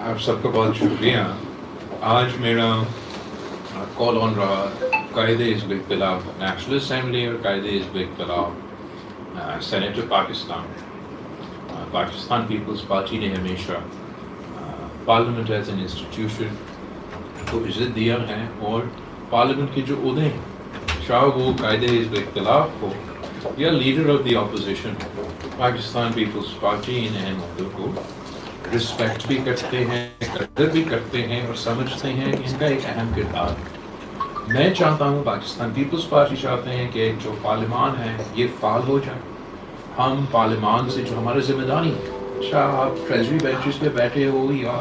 آپ سب کا بہت شکریہ. آج میرا کال آن رہا قائد حزب اختلاف نیشنل اسمبلی اور قائد حزب اختلاف سینیٹ پاکستان. پاکستان پیپلز پارٹی نے ہمیشہ پارلیمنٹ ایز این انسٹیٹیوشن کو عزت دیا ہے، اور پارلیمنٹ کے جو عہدے ہیں، چاہے وہ قائد حزب اختلاف ہو یا leader of the opposition, Pakistan Peoples Party ان اہم عہدوں کو رسپیکٹ بھی کرتے ہیں، قدر بھی کرتے ہیں، اور سمجھتے ہیں کہ ان کا ایک اہم کردار ہے. میں چاہتا ہوں، پاکستان پیپلز پارٹی چاہتے ہیں کہ جو پارلیمان ہے یہ فعال ہو جائے. ہم پارلیمان سے جو ہماری ذمہ داری ہے، چاہے آپ ٹریجری بینچز پہ بیٹھے ہو یا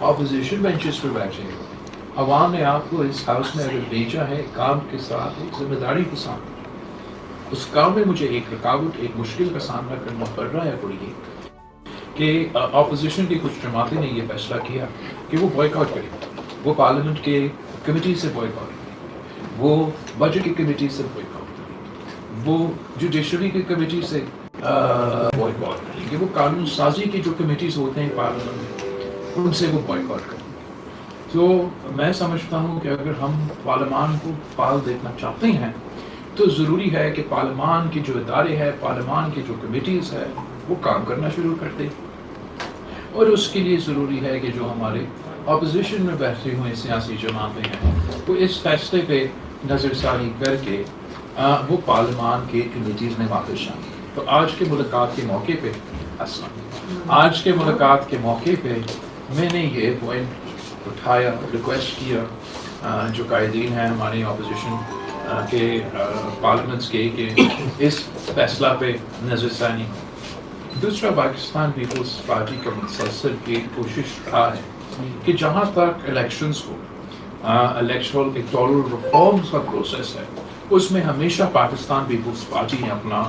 اپوزیشن بینچز پہ بیٹھے ہو، عوام نے آپ کو اس ہاؤس میں اگر بھیجا ہے کام کے ساتھ، ایک ذمہ داری کے ساتھ، اس کام میں مجھے ایک رکاوٹ، ایک مشکل کا سامنا کرنا پڑ رہا ہے. اور یہ کہ اپوزیشن کی کچھ جماعتیں نے یہ فیصلہ کیا کہ وہ بوائے کاٹ کریں، وہ پارلیمنٹ کے کمیٹی سے بوائے کاٹ کریں، وہ بجٹ کی کمیٹی سے بوائے کاٹ کریں، وہ جوڈیشری کی کمیٹی سے بوائے کاٹ کریں، کہ وہ قانون سازی کی جو کمیٹیز ہوتے ہیں پارلیمنٹ میں ان سے وہ بوائے کاٹ کریں. تو میں سمجھتا ہوں کہ اگر ہم پارلیمان کو فعال دیکھنا چاہتے ہیں تو ضروری ہے کہ پارلیمان کے جو ادارے ہیں، پارلیمان کی جو کمیٹیز ہے، وہ کام کرنا شروع کر دیں. اور اس کے لیے ضروری ہے کہ جو ہمارے اپوزیشن میں بیٹھے ہوئے سیاسی جماعتیں ہیں وہ اس فیصلے پہ نظر ثانی کر کے وہ پارلیمان کے کمیٹیز میں واپس شامل. تو آج کے ملاقات کے موقع پہ آج کے ملاقات کے موقع پہ میں نے یہ پوائنٹ اٹھایا، ریکویسٹ کیا جو قائدین ہیں ہماری اپوزیشن کے پارلیمنٹس کے، کہ اس فیصلہ پہ نظر ثانی. دوسرا، پاکستان پیپلز پارٹی کا مسلسل ایک کوشش رہا ہے کہ جہاں تک الیکشنز کو الیکٹورل ریفارمز کا پروسیس ہے، اس میں ہمیشہ پاکستان پیپلز پارٹی نے اپنا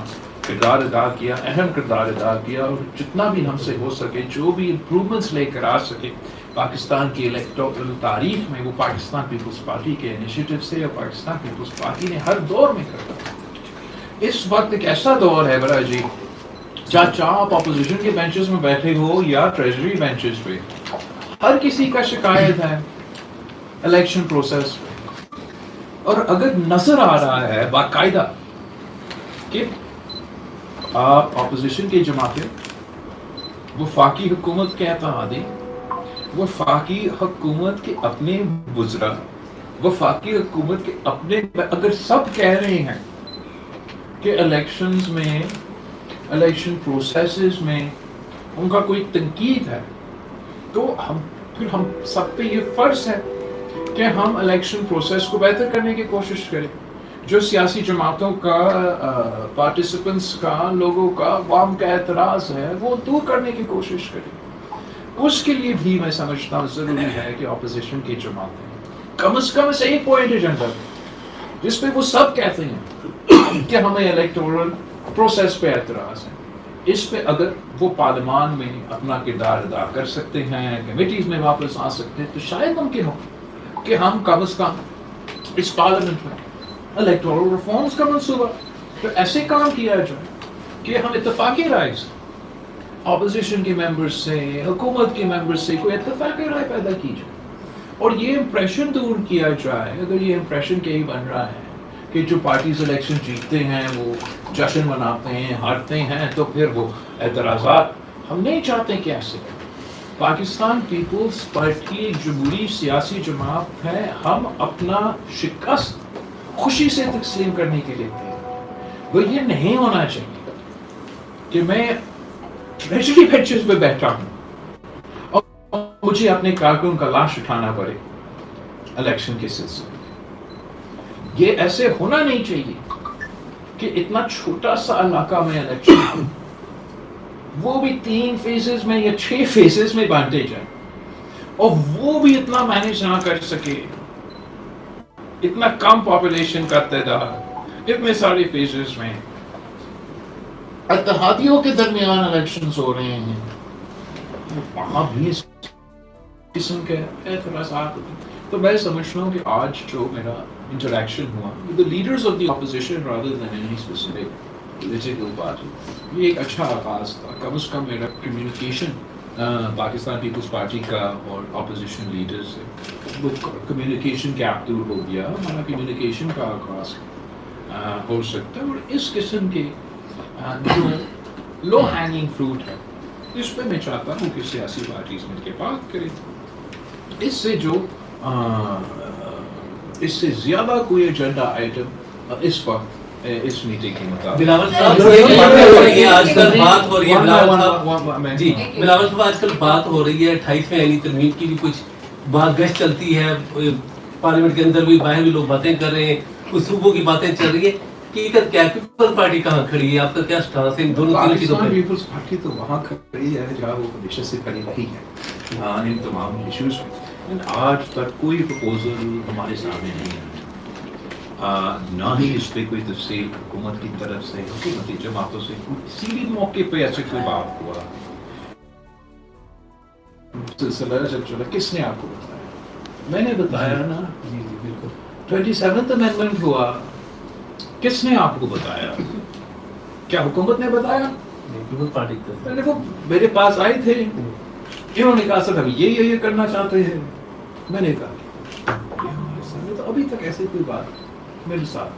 کردار ادا کیا، اہم کردار ادا کیا، اور جتنا بھی ہم سے ہو سکے، جو بھی امپرومنٹس لے کر آ سکے پاکستان کی الیکٹورل تاریخ میں، وہ پاکستان پیپلز پارٹی کے انیشیٹو سے اور پاکستان پیپلز پارٹی نے ہر دور میں کرا. اس وقت ایک ایسا دور ہے برا جی، چاہے آپ اپوزیشن کے بینچز میں بیٹھے ہو یا ٹریجری بینچز پہ، ہر کسی کا شکایت ہے الیکشن پروسیس پہ. اور اگر نظر آ رہا ہے باقاعدہ کہ آپ اپوزیشن کی جماعتیں وفاقی حکومت کے اتحادی، وفاقی حکومت کے اپنے وزراء، وفاقی حکومت کے اپنے، اگر سب کہہ رہے ہیں کہ الیکشنز میں، الیکشن پروسیسز میں ان کا کوئی تنقید ہے، تو پھر ہم سب پہ یہ فرض ہے کہ ہم الیکشن پروسیس کو بہتر کرنے کی کوشش کریں. جو سیاسی جماعتوں کا، پارٹیسپنٹس کا، لوگوں کا، عوام کا اعتراض ہے، وہ دور کرنے کی کوشش کریں. اس کے لیے بھی میں سمجھتا ہوں ضروری ہے کہ اپوزیشن کی جماعتیں کم از کم سے ایک پوائنٹ ایجنڈا جس پہ وہ سب کہتے ہیں کہ ہمیں الیکٹورل پروسیس پہ اعتراض ہے، اس پہ اگر وہ پارلیمان میں اپنا کردار ادا کر سکتے ہیں، کمیٹیز میں واپس آ سکتے ہیں، تو شاید ممکن ہو کہ ہم کم از کم اس پارلیمنٹ میں الیکٹورل ریفارمز کا منصوبہ تو ایسے کام کیا جائے کہ ہم اتفاقی رائے سے، اپوزیشن کے ممبرز سے، حکومت کے ممبرز سے کوئی اتفاقی رائے پیدا کی جائے، اور یہ امپریشن دور کیا جائے. اگر یہ امپریشن کہیں بن رہا ہے کہ جو پارٹیز الیکشن جیتتے ہیں وہ جشن مناتے ہیں، ہارتے ہیں تو پھر وہ اعتراضات، ہم نہیں چاہتے کہ ایسے. پاکستان پیپلز پارٹی ایک جمہوری سیاسی جماعت ہے، ہم اپنا شکست خوشی سے تسلیم کرنے کے لیے تھے. وہ یہ نہیں ہونا چاہیے کہ میں ٹریجری بینچز پہ بیٹھا ہوں اور مجھے اپنے کارکن کا لاش اٹھانا پڑے الیکشن کے سلسلے. یہ ایسے ہونا نہیں چاہیے کہ اتنا چھوٹا سا علاقہ میں الیکشن، وہ بھی 3 فیزز میں یا 6 فیزز میں بانٹے جائیں، اور وہ بھی اتنا مینیج نہ کر سکے، اتنا کم پاپولیشن کا تعداد، اتنے سارے فیزز میں اتحادیوں کے درمیان الیکشنز ہو رہے ہیں، وہاں بھی اس قسم کے اعتراضات ہوتے ہیں. تو میں سمجھتا ہوں کہ آج جو میرا انٹریکشن ہوا with the leaders of the opposition rather than any specific political party، یہ ایک اچھا آغاز تھا. کم از کم میرا کمیونیکیشن پاکستان پیپلز پارٹی کا اور اپوزیشن لیڈر سے وہ کمیونیکیشن گیپ دور ہو گیا، ہمارا کمیونیکیشن کا آغاز ہو سکتا ہے. اور اس قسم کے جو لو ہینگنگ فروٹ ہے اس پہ میں چاہتا ہوں کہ سیاسی پارٹیز مل کے بات کریں. اس سے جو اس سے زیادہ کوئی ایجنڈا آئٹم اس وقت اس میٹنگ کے مطابق بلاول صاحب آج کل بات ہو رہی ہے، بلاول صاحب آج کل بات ہو رہی ہے 28ویں آئینی ترمیم کی بھی کچھ بات گشت چلتی ہے، پارلیمنٹ کے اندر بھی باہر بھی لوگ باتیں کر رہے ہیں، کچھ صوبوں کی باتیں چل رہی ہے کہ کیا پیپلز پارٹی کہاں کھڑی ہے، آپ کا کیا سٹانس ہے ان دونوں تینوں چیزوں پہ؟ پیپلز پارٹی تو وہاں کھڑی ہے جہاں وہ ہمیشہ سے کھڑی رہی ہے ان تمام ایشوز میں. آج تک کوئی پرپوزل ہمارے سامنے نہیں ہے، نہ ہی اس پہ کوئی تفصیل حکومت کی طرف سے حکومتی جماعتوں سے کسی بھی موقع پہ ایسے کوئی بات ہوا. سلسلہ جب چلا کس نے آپ کو بتایا؟ میں نے بتایا نا. جی بالکل. 27th امینڈمنٹ ہوا، کس نے آپ کو بتایا؟ کیا حکومت نے بتایا؟ پیپلز پارٹی وہ میرے پاس آئے تھے، انہوں نے کہا سر ہم یہ کرنا چاہتے ہیں. میں نے کہا یہ ہمارے سامنے تو ابھی تک ایسی کوئی بات میرے ساتھ.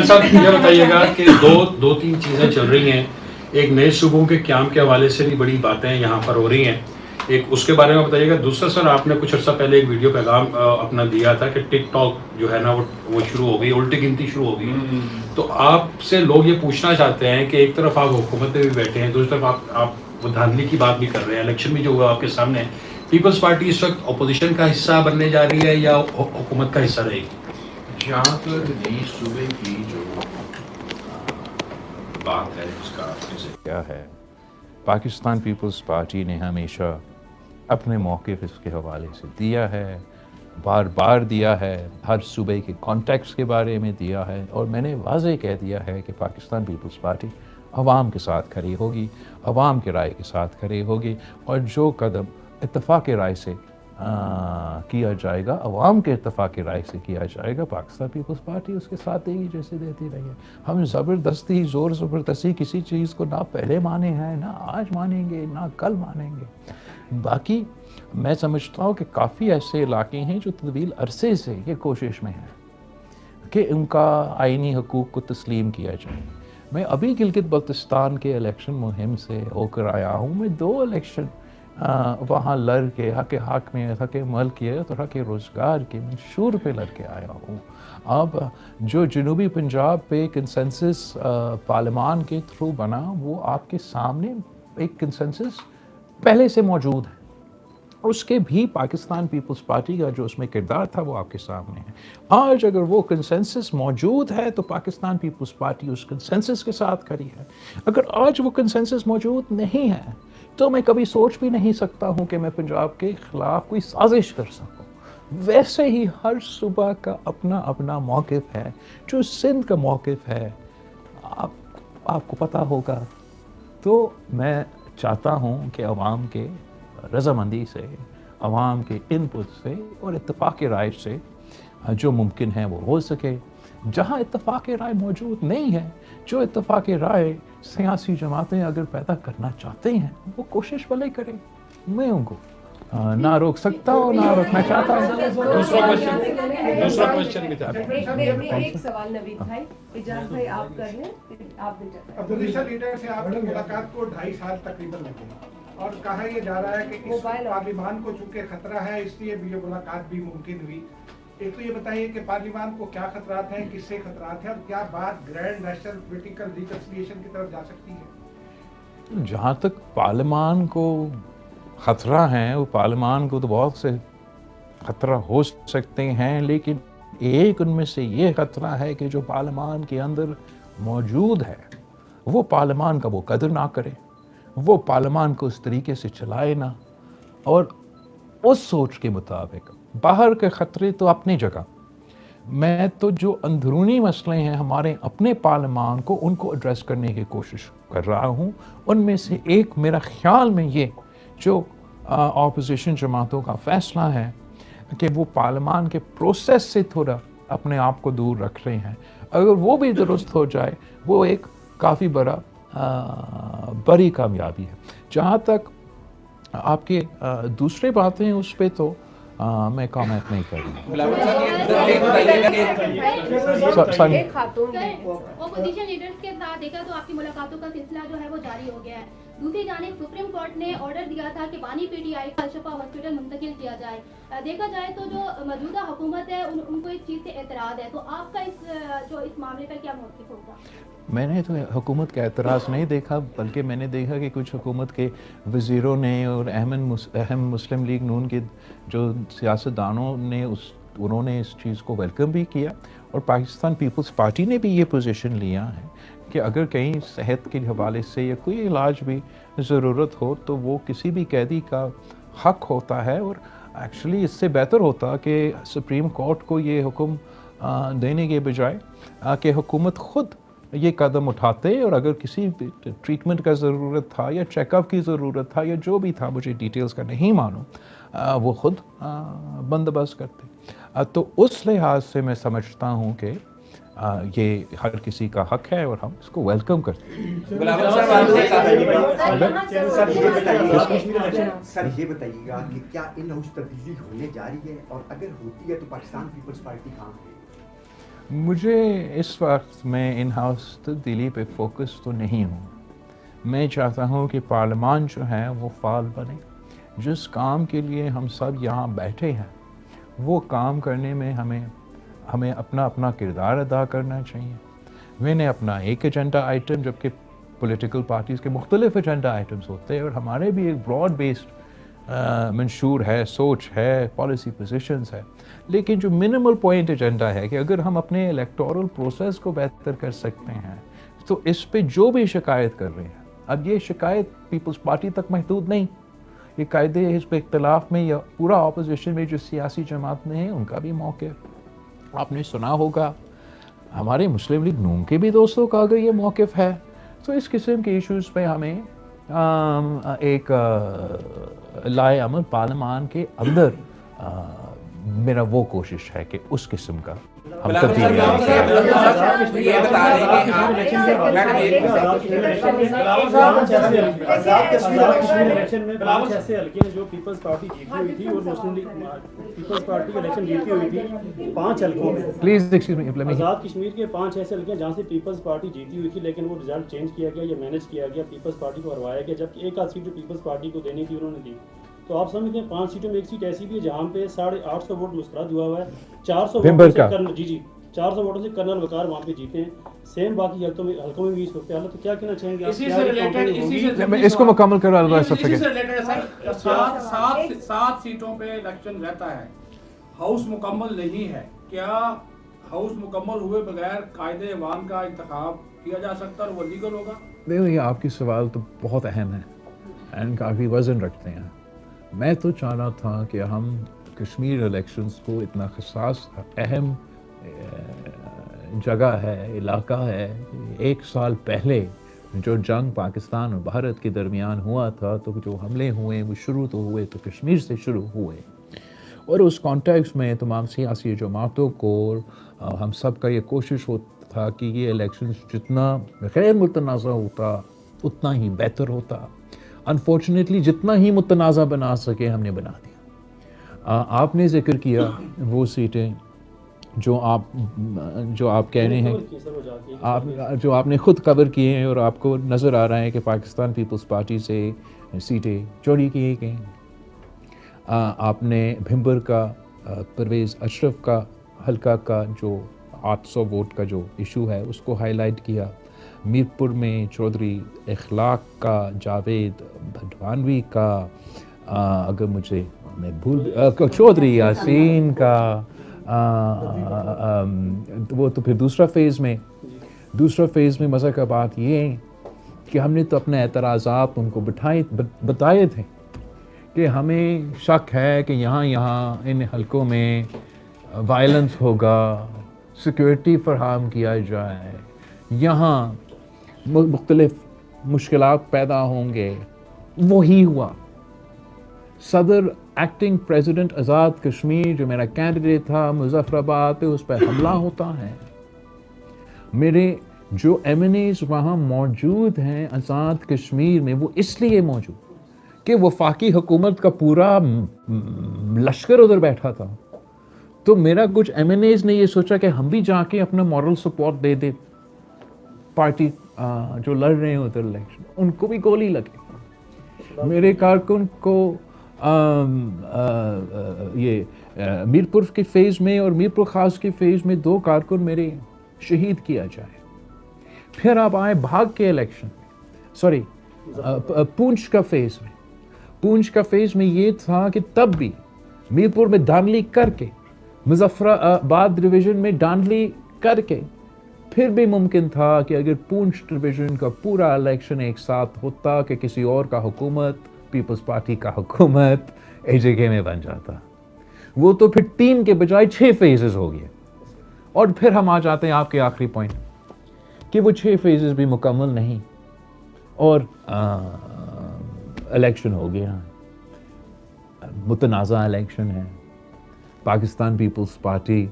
صاحب یہ بتائیے گا کہ دو تین چیزیں چل رہی ہیں، ایک نئے صوبوں کے قیام کے حوالے سے بھی بڑی باتیں یہاں پر ہو رہی ہیں، ایک اس کے بارے میں بتائیے گا. دوسرا سر آپ نے کچھ عرصہ پہلے ایک ویڈیو پیغام اپنا دیا تھا کہ ٹک ٹاک جو ہے نا وہ شروع ہو گئی، الٹی گنتی شروع ہو گئی. تو آپ سے لوگ یہ پوچھنا چاہتے ہیں کہ ایک طرف آپ حکومت میں بھی بیٹھے ہیں، دوسری طرف آپ وہ دھاندلی کی بات بھی کر رہے ہیں، الیکشن بھی جو ہوا آپ کے سامنے، پیپلز پارٹی اس وقت اپوزیشن کا حصہ بننے جا رہی ہے یا حکومت کا حصہ رہے گی؟ جہاں تک نئی صوبے کی جو بات ہے اس کا کیا ہے، پاکستان پیپلز پارٹی نے ہمیشہ اپنے موقف اس کے حوالے سے دیا ہے، بار بار دیا ہے، ہر صوبے کے کانٹیکٹس کے بارے میں دیا ہے، اور میں نے واضح کہہ دیا ہے کہ پاکستان پیپلز پارٹی عوام کے ساتھ کھڑی ہوگی، عوام کے رائے کے ساتھ کھڑی ہوگی، اور جو قدم اتفاق رائے سے کیا جائے گا، عوام کے اتفاق رائے سے کیا جائے گا، پاکستان پیپلز پارٹی اس کے ساتھ دے گی جیسے دیتی رہی ہے. ہم زبردستی زور زبردستی کسی چیز کو نہ پہلے مانے ہیں، نہ آج مانیں گے، نہ کل مانیں گے. باقی میں سمجھتا ہوں کہ کافی ایسے علاقے ہیں جو طویل عرصے سے یہ کوشش میں ہیں کہ ان کا آئینی حقوق کو تسلیم کیا جائے. میں ابھی گلگت بلتستان کے الیکشن مہم سے ہو کر آیا ہوں. میں 2 الیکشن وہاں لڑ کے حق میں حق ملکیت اور حق روزگار کے منشور پہ لڑ کے آیا ہوں. اب جو جنوبی پنجاب پہ کنسنسس پارلیمان کے تھرو بنا، وہ آپ کے سامنے ایک کنسنسس پہلے سے موجود ہے. اس کے بھی پاکستان پیپلز پارٹی کا جو اس میں کردار تھا وہ آپ کے سامنے ہے. آج اگر وہ کنسنسس موجود ہے تو پاکستان پیپلز پارٹی اس کنسنسس کے ساتھ کھڑی ہے. اگر آج وہ کنسنسس موجود نہیں ہے تو میں کبھی سوچ بھی نہیں سکتا ہوں کہ میں پنجاب کے خلاف کوئی سازش کر سکوں. ویسے ہی ہر صوبہ کا اپنا اپنا موقف ہے. جو سندھ کا موقف ہے آپ کو پتہ ہوگا. تو میں چاہتا ہوں کہ عوام کے رضامندی سے، عوام کے انپٹ سے اور اتفاق رائے سے جو ممکن ہے وہ ہو سکے. جہاں اتفاق رائے موجود نہیں ہے، جو اتفاق رائے سیاسی جماعتیں اگر پیدا کرنا چاہتے ہیں وہ کوشش بھلے کریں. میں ان کو نہ روک سکتا ہوں نہ روکنا چاہتا ہوں. دوسرا کوشچن بھی تھا. ایک سوال نوید بھائی، اجاز بھائی آپ کر لیں، آپ بھی عبدالرشید لیڈر سے آپ کی ملاقات کو 2.5 سال تقریباً لگے، اور کہا یہ جا رہا ہے کہ اس پارلیمان کو چونکہ خطرہ ہے اس لیے یہ ملاقات بھی ممکن ہوئی. ایک تو یہ بتائیے کہ پارلیمان کو کیا خطرات ہیں، کس سے خطرات ہیں، اور کیا بات گرینڈ نیشنل پولیٹیکل ریکنسیلیشن کی طرف جا سکتی ہے؟ جہاں تک پارلیمان کو خطرہ ہیں، وہ پارلیمان کو تو بہت سے خطرہ ہو سکتے ہیں، لیکن ایک ان میں سے یہ خطرہ ہے کہ جو پارلیمان کے اندر موجود ہے وہ پارلیمان کا وہ قدر نہ کرے، وہ پارلیمان کو اس طریقے سے چلائے نہ، اور اس سوچ کے مطابق. باہر کے خطرے تو اپنی جگہ، میں تو جو اندرونی مسئلے ہیں ہمارے اپنے پارلیمان کو، ان کو ایڈریس کرنے کی کوشش کر رہا ہوں. ان میں سے ایک میرا خیال میں یہ جو اپوزیشن جماعتوں کا فیصلہ ہے کہ وہ پارلیمان کے پروسیس سے تھوڑا اپنے آپ کو دور رکھ رہے ہیں، اگر وہ بھی درست ہو جائے وہ ایک کافی بڑا بڑی کامیابی ہے. جہاں تک آپ کے دوسرے باتیں اس پہ تو میں کامنٹ نہیں کروں. ایک خاتون اپوزیشن لیڈرز کے ساتھ دیکھا تو آپ کی ملاقاتوں کا سلسلہ جو ہے وہ جاری ہو گیا ہے. دوسری جانب سپریم کورٹ نے آرڈر دیا تھا کہ بانی پی ٹی آئی کا الشفا ہاسپٹل منتقل کیا جائے. دیکھا جائے تو جو موجودہ حکومت ہے ان کو اس چیز سے اعتراض ہے, تو آپ کا اس معاملے پر کیا موقف ہوگا؟ میں نے تو حکومت کا اعتراض نہیں دیکھا, بلکہ میں نے دیکھا کہ کچھ حکومت کے وزیروں نے اور اہم مسلم لیگ نون کے جو سیاستدانوں نے انہوں نے اس چیز کو ویلکم بھی کیا, اور پاکستان پیپلز پارٹی نے بھی یہ پوزیشن لیا ہے کہ اگر کہیں صحت کے حوالے سے یا کوئی علاج بھی ضرورت ہو تو وہ کسی بھی قیدی کا حق ہوتا ہے. اور ایکچولی اس سے بہتر ہوتا کہ سپریم کورٹ کو یہ حکم دینے کے بجائے کہ حکومت خود یہ قدم اٹھاتے, اور اگر کسی ٹریٹمنٹ کا ضرورت تھا یا چیک اپ کی ضرورت تھا یا جو بھی تھا, مجھے ڈیٹیلز کا نہیں معلوم, وہ خود بندوبست کرتے. تو اس لحاظ سے میں سمجھتا ہوں کہ یہ ہر کسی کا حق ہے اور ہم اس کو ویلکم کرتے ہیں. سر یہ بتائیے گا کہ کیا ان ہاؤس تبدیلی ہونے جا رہی ہے, اور اگر ہوتی ہے تو پاکستان پیپلز پارٹی کہاں ہے؟ مجھے اس وقت میں ان ہاؤس تبدیلی پہ فوکس تو نہیں ہوں. میں چاہتا ہوں کہ پارلیمان جو ہے وہ فعال بنے. جس کام کے لیے ہم سب یہاں بیٹھے ہیں وہ کام کرنے میں ہمیں اپنا کردار ادا کرنا چاہیے. میں نے اپنا ایک ایجنڈا آئٹم, جبکہ پولیٹیکل پارٹیز کے مختلف ایجنڈا آئٹمز ہوتے ہیں, اور ہمارے بھی ایک براڈ بیسڈ منشور ہے, سوچ ہے, پالیسی پوزیشنز ہے. لیکن جو منیمل پوائنٹ ایجنڈا ہے کہ اگر ہم اپنے الیکٹورل پروسیس کو بہتر کر سکتے ہیں تو اس پہ جو بھی شکایت کر رہے ہیں, اب یہ شکایت پیپلز پارٹی تک محدود نہیں, یہ قائد حزب اختلاف میں یا پورا اپوزیشن میں جو سیاسی جماعت میں ہیں ان کا بھی موقف. آپ نے سنا ہوگا ہمارے مسلم لیگ نون کے بھی دوستوں کا اگر یہ موقف ہے, تو اس قسم کے ایشوز پہ ہمیں ایک لائے عمل پارلیمان کے اندر میرا وہ کوشش ہے کہ اس قسم کا ہم تبدیلی جو پیپلز پارٹی جیتی ہوئی تھی اور مسلم لیگ پیپلز پارٹی الیکشن جیتی ہوئی تھی 5 حلقوں میں, please excuse me, Azad Kashmir کے 5 ایسے حلقے جہاں سے پیپلز پارٹی جیتی ہوئی تھی, لیکن وہ رزلٹ چینج کیا گیا یا مینیج کیا گیا, پیپلز پارٹی کو ہروایا گیا, جبکہ ایک آدھ سیٹ جو پیپلز پارٹی کو دینی تھی انہوں نے دی. تو آپ سمجھتے ہیں 5 سیٹوں میں ایک سیٹ ایسی بھی ہے جہاں پہ 850 ووٹ مسترد ہوا ہوا ہے, 400 ووٹوں سے 400 ووٹوں سے کرنل وقار وہاں پہ جیتے ہیں. سیم باقی حلقوں میں بھی اس وقت حالت, تو کیا کہنا چاہیں گے؟ اسی سے ریلیٹڈ اس کو مکمل کروا اسی سے ریلیٹڈ سر 7 سیٹوں پہ الیکشن رہتا ہے, ہاؤس مکمل نہیں ہے, کیا ہاؤس مکمل ہوئے بغیر قائد ایوان کا انتخاب کیا جا سکتا اور وہ لیگل ہوگا؟ دیکھو یہ آپ کی سوال تو بہت اہم ہے اینڈ کافی وزن رکھتے ہیں. میں تو چاہ رہا تھا کہ ہم کشمیر الیکشنز کو اتنا حساس اہم جگہ ہے, علاقہ ہے, 1 سال پہلے جو جنگ پاکستان اور بھارت کے درمیان ہوا تھا تو جو حملے ہوئے وہ شروع تو ہوئے تو کشمیر سے شروع ہوئے, اور اس کانٹیکس میں تمام سیاسی جماعتوں کو ہم سب کا یہ کوشش ہوتا تھا کہ یہ الیکشنز جتنا غیر متنازع ہوتا اتنا ہی بہتر ہوتا. انفارچونیٹلی جتنا ہی متنازع بنا سکے ہم نے بنا دیا. آپ نے ذکر کیا وہ سیٹیں جو آپ کہہ رہے ہیں, جو آپ نے خود کور کیے ہیں, اور آپ کو نظر آ رہا ہے کہ پاکستان پیپلز پارٹی سے سیٹیں چوری کی گئیں. آپ نے بھمبر کا پرویز اشرف کا حلقہ کا جو 800 ووٹ کا جو ایشو ہے اس کو ہائی لائٹ کیا. میرپور میں چودھری اخلاق کا, جاوید بھٹوانوی کا, اگر مجھے میں چودھری یاسین کا, وہ تو پھر دوسرا فیز میں مزہ کا بات یہ کہ ہم نے تو اپنے اعتراضات ان کو بتائے تھے کہ ہمیں شک ہے کہ یہاں ان حلقوں میں وائلنس ہوگا, سیکیورٹی فراہم کیا جائے, یہاں مختلف مشکلات پیدا ہوں گے. وہی ہوا. صدر ایکٹنگ پریزیڈنٹ آزاد کشمیر جو میرا کینڈیڈیٹ تھا مظفر آباد پہ, اس پہ حملہ ہوتا ہے. میرے جو MNAs وہاں موجود ہیں آزاد کشمیر میں، وہ اس لیے موجود کہ وفاقی حکومت کا پورا لشکر ادھر بیٹھا تھا. تو میرا کچھ MNAs نے یہ سوچا کہ ہم بھی جا کے اپنا مورل سپورٹ دے دیں پارٹی جو لڑ رہے ہیں ادھر الیکشن. ان کو بھی گولی لگے. میرے کارکن کو یہ میرپور کے فیز میں اور میرپور خاص کے فیز میں 2 کارکن میرے شہید کیا جائے. پھر آپ آئے بھاگ کے الیکشن سوری پونچھ کا فیز میں. پونچھ کا فیز میں یہ تھا کہ تب بھی میرپور میں دھاندلی کر کے، مظفر آباد ڈویژن میں دھاندلی کر کے، پھر بھی ممکن تھا کہ اگر پونچھ ڈویژن کا پورا الیکشن ایک ساتھ ہوتا کہ کسی اور کا حکومت، پیپلز پارٹی کا حکومت AJK میں بن جاتا. وہ تو پھر 3 کے بجائے 6 فیزز ہو گئے. اور پھر ہم آ جاتے ہیں آپ کے آخری پوائنٹ کہ وہ 6 فیزز بھی مکمل نہیں اور الیکشن ہو گیا. متنازع الیکشن ہے. پاکستان پیپلز پارٹی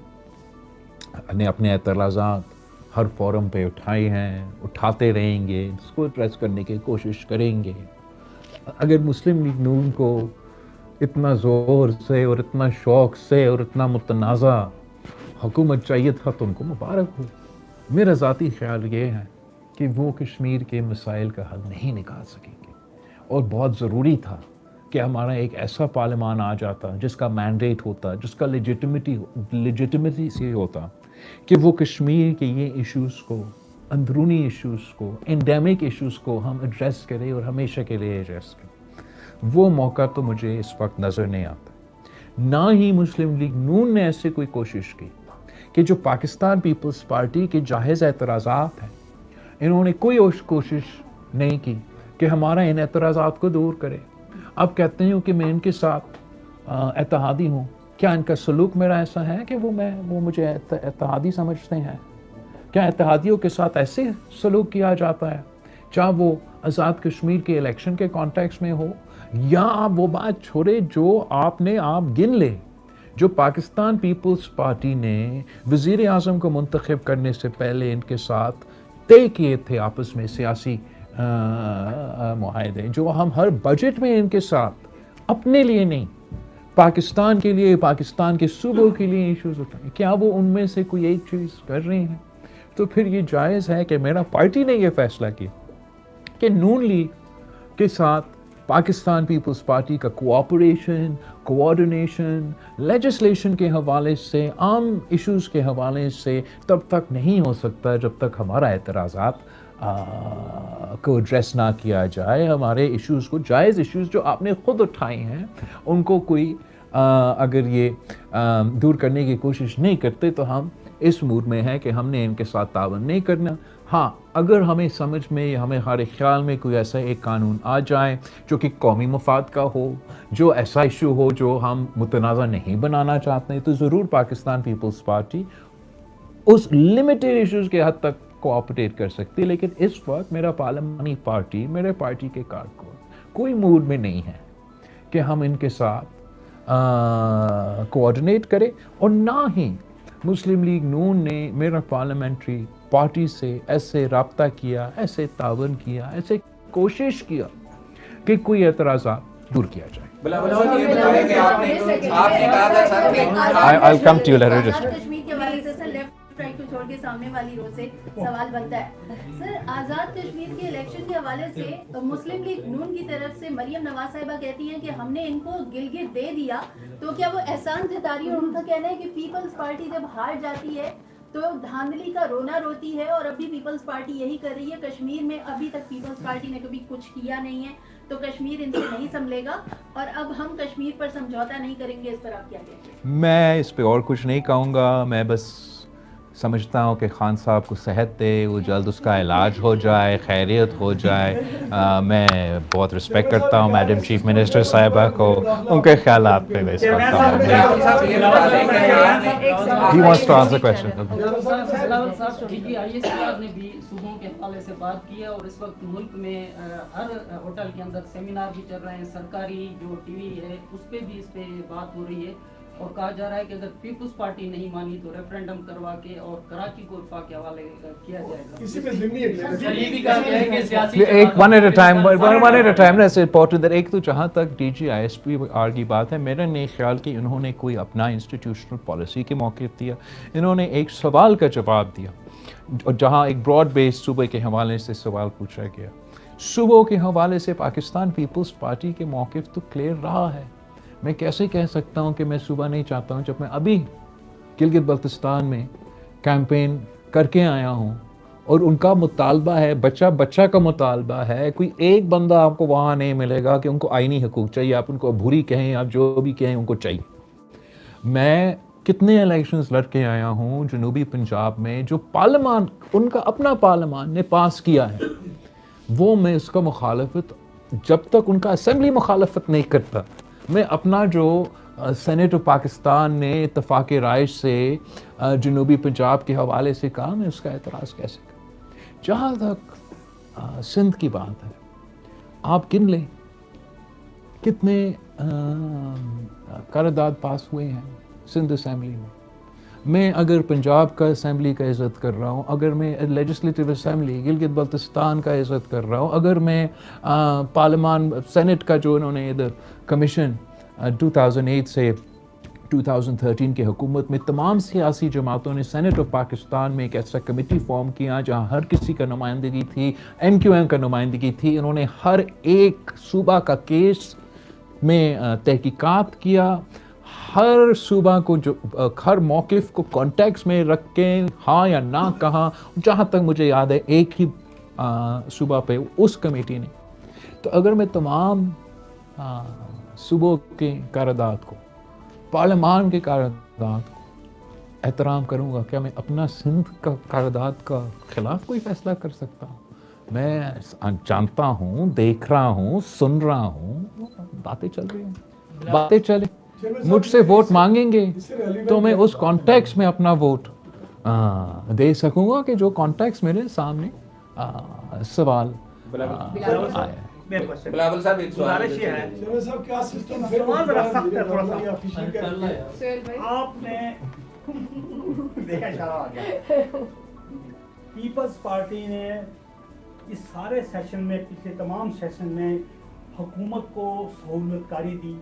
نے اپنے اعتراضات ہر فورم پہ اٹھائے ہیں، اٹھاتے رہیں گے، اس کو ایڈریس کرنے کی کوشش کریں گے. اگر مسلم لیگ نون کو اتنا زور سے اور اتنا شوق سے اور اتنا متنازع حکومت چاہیے تھا تو ان کو مبارک ہو. میرا ذاتی خیال یہ ہے کہ وہ کشمیر کے مسائل کا حل نہیں نکال سکیں گے، اور بہت ضروری تھا کہ ہمارا ایک ایسا پارلیمان آ جاتا جس کا مینڈیٹ ہوتا، جس کا لیجٹمیسی سے ہوتا کہ وہ کشمیر کے یہ ایشوز کو، اندرونی ایشوز کو، انڈیمک ایشوز کو ہم ایڈریس کریں اور ہمیشہ کے لیے ایڈریس کریں. وہ موقع تو مجھے اس وقت نظر نہیں آتا. نہ ہی مسلم لیگ نون نے ایسے کوئی کوشش کی کہ جو پاکستان پیپلز پارٹی کے جائز اعتراضات ہیں، انہوں نے کوئی کوشش نہیں کی کہ ہمارا ان اعتراضات کو دور کرے. اب کہتے ہیں کہ میں ان کے ساتھ اتحادی ہوں. کیا ان کا سلوک میرا ایسا ہے کہ وہ مجھے اتحادی سمجھتے ہیں؟ کیا اتحادیوں کے ساتھ ایسے سلوک کیا جاتا ہے؟ چاہے وہ آزاد کشمیر کے الیکشن کے کانٹیکس میں ہو، یا آپ وہ بات چھوڑے جو آپ گن لے، جو پاکستان پیپلز پارٹی نے وزیر اعظم کو منتخب کرنے سے پہلے ان کے ساتھ طے کیے تھے آپس میں سیاسی معاہدے، جو ہم ہر بجٹ میں ان کے ساتھ اپنے لیے نہیں، پاکستان کے لیے، پاکستان کے صوبوں کے لیے ایشوز اٹھائیں. کیا وہ ان میں سے کوئی ایک چیز کر رہے ہیں؟ تو پھر یہ جائز ہے کہ میرا پارٹی نے یہ فیصلہ کیا کہ نون لیگ کے ساتھ پاکستان پیپلز پارٹی کا کوآپریشن، کوآرڈینیشن، لیجسلیشن کے حوالے سے، عام ایشوز کے حوالے سے تب تک نہیں ہو سکتا جب تک ہمارا اعتراضات کو ایڈریس نہ کیا جائے. ہمارے ایشوز کو، جائز ایشوز جو آپ نے خود اٹھائے ہیں، ان کو کوئی اگر یہ دور کرنے کی کوشش نہیں کرتے تو ہم اس موڈ میں ہیں کہ ہم نے ان کے ساتھ تعاون نہیں کرنا. ہاں، اگر ہمیں سمجھ میں، ہمارے خیال میں کوئی ایسا ایک قانون آ جائے جو کہ قومی مفاد کا ہو، جو ایسا ایشو ہو جو ہم متنازع نہیں بنانا چاہتے ہیں، تو ضرور پاکستان پیپلز پارٹی اس لمیٹڈ ایشوز کے حد تک کوآپریٹ کر سکتی. لیکن اس وقت میرا پارلیمانی پارٹی، میرے پارٹی کے کارکن کوئی موڈ میں نہیں ہے کہ ہم ان کے ساتھ کوآرڈینیٹ کریں، اور نہ ہی مسلم لیگ نون نے میرا پارلیمنٹری پارٹی سے ایسے رابطہ کیا، ایسے تعاون کیا، ایسے کوشش کیا کہ کوئی اعتراضات دور کیا جائے. I'll come to you later. Kashmir کے حوالے سے سر لیفٹ رائٹ کو چھوڑ کے سامنے والی رو سے سوال بنتا ہے. سر، آزاد کشمیر کے الیکشن کے حوالے سے مسلم لیگ نون کی طرف سے مریم نواز صاحبہ کہتی ہیں کہ ہم نے ان کو گلگت دے دیا، تو کیا وہ احسان جتا رہی ہے؟ اور ان کا کہنا ہے کہ پیپلز پارٹی جب ہار جاتی ہے تو دھاندلی کا رونا روتی ہے، اور ابھی پیپلز پارٹی یہی کر رہی ہے. کشمیر میں ابھی تک پیپلز پارٹی نے کبھی کچھ کیا نہیں ہے، تو کشمیر ان سے نہیں سنبھلے گا، اور اب ہم کشمیر پر سمجھوتا نہیں کریں گے. اس پر آپ کیا کہیں گے؟ میں اس پہ اور کچھ نہیں کہوں گا. میں بس سمجھتا ہوں کہ خان صاحب کو صحت دے، وہ جلد اس کا علاج ہو جائے، خیریت ہو جائے. میں بہت رسپیکٹ کرتا ہوں میڈم چیف منسٹر صاحبہ کو، ان کے خیالات پہ میں اس وقت He wants to answer question. I S P R نے بھی صوبوں کے حوالے سے بات کی ہے، اور اس وقت ملک میں ہر ہوٹل کے اندر سیمینار بھی چل رہے ہیں، سرکاری جو ٹی وی ہے اس پہ بھی اس پہ بات ہو رہی ہے. और कहा जा रहा है कि अगर पीपल्स पार्टी नहीं मानी तो रेफरेंडम करवा के और कराची को वफाक के हवाले किया जाएगा। इसी पे ज़िम्नी है। सर ये भी कहा गया है कि सियासी एक one at a time that's important that एक तो जहाँ तक DGISPR की बात है, मेरा नहीं ख्याल कि इन्होंने कोई अपना इंस्टीट्यूशनल पॉलिसी के मौक़िफ़ दिया, इन्होंने एक सवाल का जवाब दिया और जहाँ एक ब्रॉड बेस्ड सूबे के हवाले से सवाल पूछा गया। सूबों के हवाले से पाकिस्तान पीपल्स पार्टी के मौक़िफ़ तो क्लियर रहा है। मैं कैसे कह सकता हूँ कि मैं सूबा नहीं चाहता हूँ जब मैं अभी गिलगित बल्तिस्तान में कैंपेन करके आया हूँ और उनका मुतालबा है, बच्चा का मुतालबा है, कोई एक बंदा आपको वहाँ नहीं मिलेगा कि उनको आईनी हकूक़ चाहिए, आप उनको अबूरी कहें, आप जो भी कहें उनको चाहिए। मैं कितने इलेक्शंस लड़ के आया हूँ जनूबी पंजाब में, जो पार्लियामान उनका अपना पार्लियामान ने पास किया है, वो मैं उसका मुखालफत जब तक उनका असम्बली मुखालफत नहीं करता, मैं अपना जो सेनेट ऑफ पाकिस्तान ने इत्तफाक़ राय से जनूबी पंजाब के हवाले से कहा, मैं उसका एतराज़ कैसे करूँ। जहाँ तक सिंध की बात है, आप गिन लें कितने करारदाद पास हुए हैं सिंध असम्बली में। मैं अगर पंजाब का असम्बली का इज़्ज़त कर रहा हूँ, अगर मैं लेजिस्लेटिव असम्बली गिलगित बल्तिस्तान का इज़्ज़त कर रहा हूँ, अगर मैं पार्लियामान सेनेट का जो इन्होंने इधर कमीशन 2008 से 2013 के हुकूमत में तमाम सियासी जमातों ने सेनेट ऑफ पाकिस्तान में एक ऐसा कमेटी फॉर्म किया जहाँ हर किसी का नुमाइंदगी थी, MQM का नुमाइंदगी थी। इन्होंने हर एक सूबा का केस में तहकीकात किया, हर सूबा को जो हर मौक़िफ़ को कॉन्टेक्स्ट में रख के हाँ या ना कहा। जहाँ तक मुझे याद है एक ही सूबा पे उस कमेटी ने। तो अगर मैं तमाम सूबों के करारदाद को, पार्लियामान के करारदाद को एहतराम करूँगा, क्या मैं अपना सिंध का करारदाद का ख़िलाफ़ कोई फ़ैसला कर सकता हूँ? मैं जानता हूँ, देख रहा हूँ, सुन रहा हूँ, बातें चल रही हैं, बातें चले, मुझसे वोट मांगेंगे तो मैं उस कॉन्टेक्स्ट में अपना वोट दे सकूँगा कि जो कॉन्टेक्स्ट मेरे सामने सवाल आया। बिलावल साहब एक सवाल है। साहब क्या सिस्टम सवाल जरा सख्त है थोड़ा सा। आपने देखा इशारा आ गया। पीपल्स पार्टी ने इस सारे सेशन में, पिछले तमाम सेशन में हुकूमत को सहूलतकारी दी,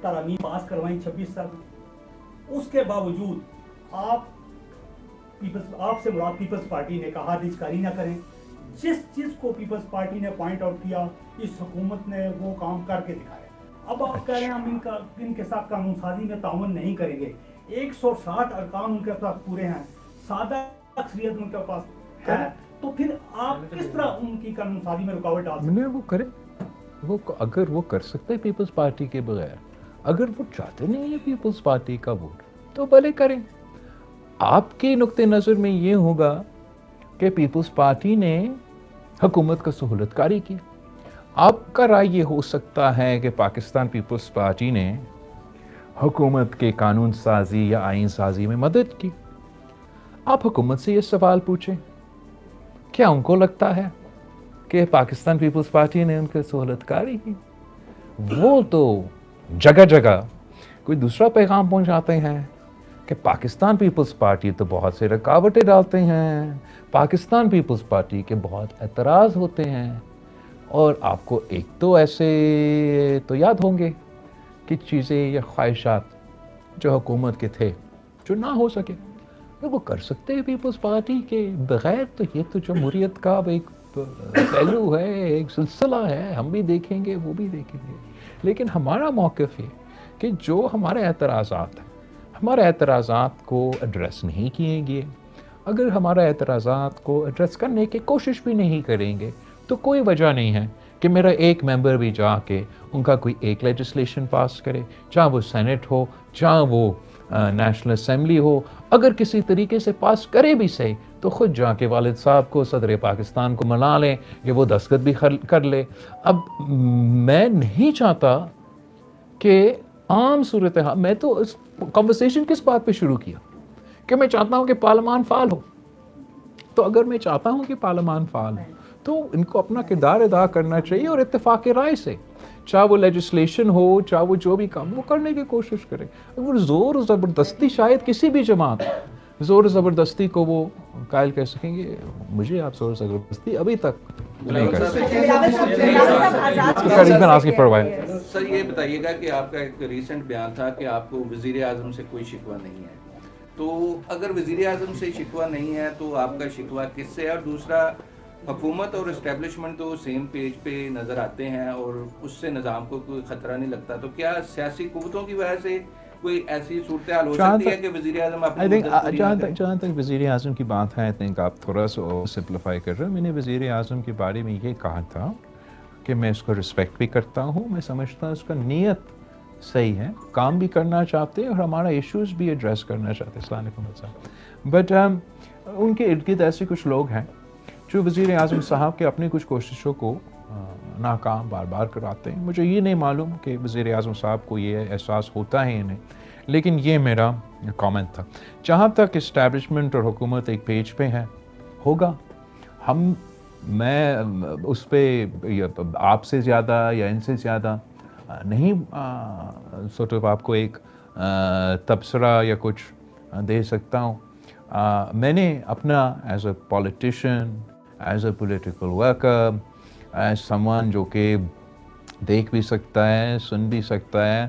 तरामीम पास करवाई 26 साल। उसके बावजूद आपसे मुराद पीपल्स पार्टी ने कहा रिजकारी ना करें। जिस चीज़ को पीपल्स पार्टी ने पॉइंट आउट किया, इस हुकूमत ने वो काम करके दिखाया। अब आप कह रहे हैं हम इनके साथ कानून साजी में ताउन नहीं करेंगे। 160 अरकान उनके पास पूरे हैं, सादा अक्सरियत उनके पास है, तो फिर आप किस तरह उनकी कानून साजी में रुकावट डाल सकते हैं? वो करे, वो अगर वो कर सकते हैं पीपल्स पार्टी के बगैर, अगर वो चाहते नहीं है पीपल्स पार्टी का वोट तो भले करें। आपके नुक्ते नज़र में ये होगा कि पीपल्स पार्टी ने हुकूमत का सहूलतकारी की। आपका राय ये हो सकता है कि पाकिस्तान पीपल्स पार्टी ने हुकूमत के कानून साजी या आइन साजी में मदद की। आप हुकूमत से ये सवाल पूछें, क्या उनको लगता है कि पाकिस्तान पीपल्स पार्टी ने उनकी सहूलतकारी की? वो तो जगह जगह कोई दूसरा पैगाम पहुंचाते हैं कि पाकिस्तान पीपल्स पार्टी तो बहुत से रुकावटें डालते हैं, पाकिस्तान पीपल्स पार्टी के बहुत एतराज़ होते हैं। और आपको एक तो ऐसे तो याद होंगे कि चीज़ें या ख्वाहिशात जो हुकूमत के थे जो ना हो सके, तो वो कर सकते हैं पीपल्स पार्टी के बग़ैर। तो ये तो जमहूरियत का एक पहलू है, एक सिलसिला है, हम भी देखेंगे वो भी देखेंगे। लेकिन हमारा मौक़िफ़ है कि जो हमारे एतराज़ात हैं, हमारे एतराज़ात को एड्रेस नहीं किए गए, अगर हमारे एतराज़ात को एड्रेस करने की कोशिश भी नहीं करेंगे तो कोई वजह नहीं है कि मेरा एक मेंबर भी जाके उनका कोई एक लेजिस्लेशन पास करे, चाहे वो सेनेट हो, चाहे वो नेशनल असम्बली हो। अगर किसी तरीके से पास करे भी सही तो ख़ुद जाके वालिद साहब को, सदर पाकिस्तान को मना लें कि वो दस्तखत भी कर ले। अब मैं नहीं चाहता कि आम सूरत हाल, मैं तो इस कन्वर्सेशन किस बात पे शुरू किया कि मैं चाहता हूँ कि पार्लियामान फ़ाल हो। तो अगर मैं चाहता हूँ कि पार्लियामान फ़ाल हो तो इनको अपना किरदार अदा करना चाहिए और इत्तेफाक राय से चाहे वो लेजिस्लेशन हो, चाहे वो जो भी काम, वो करने की कोशिश करें। अगर ज़ोर ज़बरदस्ती, शायद किसी भी जमात ज़ोर ज़बरदस्ती को वो कायल कह सकेंगे, मुझे आप ज़ोर ज़बरदस्ती अभी तक नहीं कर सकते। सर ये बताइएगा कि आपका एक रिसेंट बयान था कि आपको वज़ीर आज़म से कोई शिकवा नहीं है, तो अगर वज़ीर आज़म से शिकवा नहीं है तो आपका शिकवा किससे है? और दूसरा, हुकूमत और इस्टेब्लिशमेंट तो सेम पेज पे नज़र आते हैं और उससे निज़ाम को कोई ख़तरा नहीं लगता, तो क्या सियासी कुव्वतों की वजह से कोई ऐसी सूरत हाल हो सकती है कि वज़ीर आज़म अपनी जहाँ तक वज़ीर आज़म की बात है, आई थिंक आप थोड़ा सा सिंप्लीफाई कर रहे हो। मैंने वज़ीर आज़म के बारे में ये कहा था कि मैं उसको रिस्पेक्ट भी करता हूँ, मैं समझता हूँ उसका नीयत सही है, काम भी करना चाहते हैं और हमारा इश्यूज़ भी एड्रेस करना चाहते हैं, अस्सलाम। बट उनके इर्द गिर्द ऐसे कुछ लोग हैं जो वज़ीर आज़म साहब के अपनी कुछ कोशिशों को नाकाम बार बार कराते हैं। मुझे ये नहीं मालूम कि वज़ीर आज़म साहब को ये एहसास होता है या नहीं, लेकिन ये मेरा कमेंट था। जहाँ तक इस्टेब्लिशमेंट और हुकूमत एक पेज पे है, होगा, मैं उस पर आपसे ज़्यादा या इनसे ज़्यादा नहीं सॉर्ट ऑफ आपको एक तबसरा या कुछ दे सकता हूँ। मैंने अपना as a politician, as a political worker, as someone जो कि देख भी सकता है, सुन भी सकता है,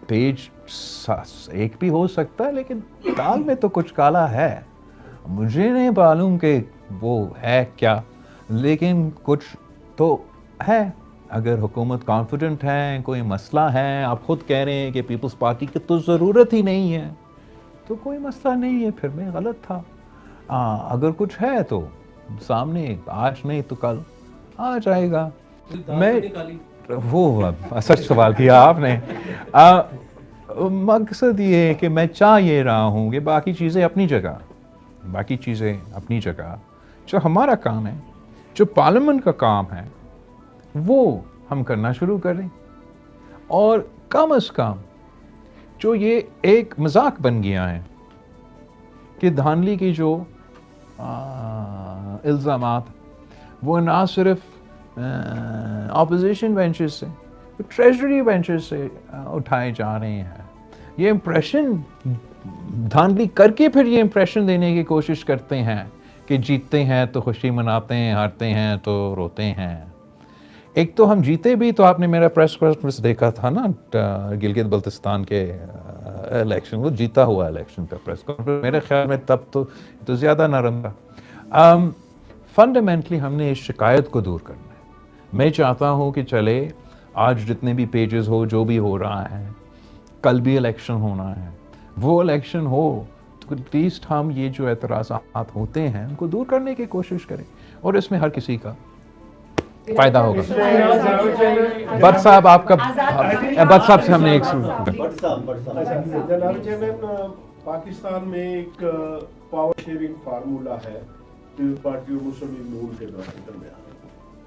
पेज एक भी हो सकता है लेकिन दाल में तो कुछ काला है, मुझे नहीं मालूम कि वो है क्या, लेकिन कुछ तो है। अगर हुकूमत कॉन्फिडेंट है, कोई मसला है, आप खुद कह रहे हैं कि पीपल्स पार्टी की तो ज़रूरत ही नहीं है, तो कोई मसला नहीं है, फिर मैं गलत था। अगर कुछ है तो सामने आज नहीं तो कल आ जाएगा। मैं वो सच सवाल किया आपने। मकसद ये है कि मैं चाह ये रहा हूँ कि बाकी चीज़ें अपनी जगह, जो हमारा काम है, जो पार्लियामेंट का काम है, वो हम करना शुरू करें। और कम अज़ कम जो ये एक मजाक बन गया है कि धांधली की जो इल्ज़ामात वो ना सिर्फ अपोजिशन बेंचेस से, ट्रेजरी बेंचेस से उठाए जा रहे हैं। ये इम्प्रेशन धांधली करके फिर ये इम्प्रेशन देने की कोशिश करते हैं कि जीतते हैं तो खुशी मनाते हैं, हारते हैं तो रोते हैं। एक तो हम जीते भी, तो आपने मेरा प्रेस कॉन्फ्रेंस देखा था ना गिलगित बल्तिस्तान के इलेक्शन, वो जीता हुआ इलेक्शन का प्रेस कॉन्फ्रेंस, मेरे ख्याल में तब तो ज़्यादा नरम था। फंडामेंटली हमने इस शिकायत को दूर करना है। मैं चाहता हूँ कि चले आज जितने भी पेजेस हो, जो भी हो रहा है, कल भी इलेक्शन होना है, वो इलेक्शन हो तो एटलीस्ट हम ये जो एतराज़ात होते हैं उनको दूर करने की कोशिश करें और इसमें हर किसी का फायदा होगा। बट साहब आपका बट साहब से हमने एक पाकिस्तान में एक पावर शेयरिंग फार्मूला है पीपल्स पार्टी और मुस्लिम लीग नून के दरमियान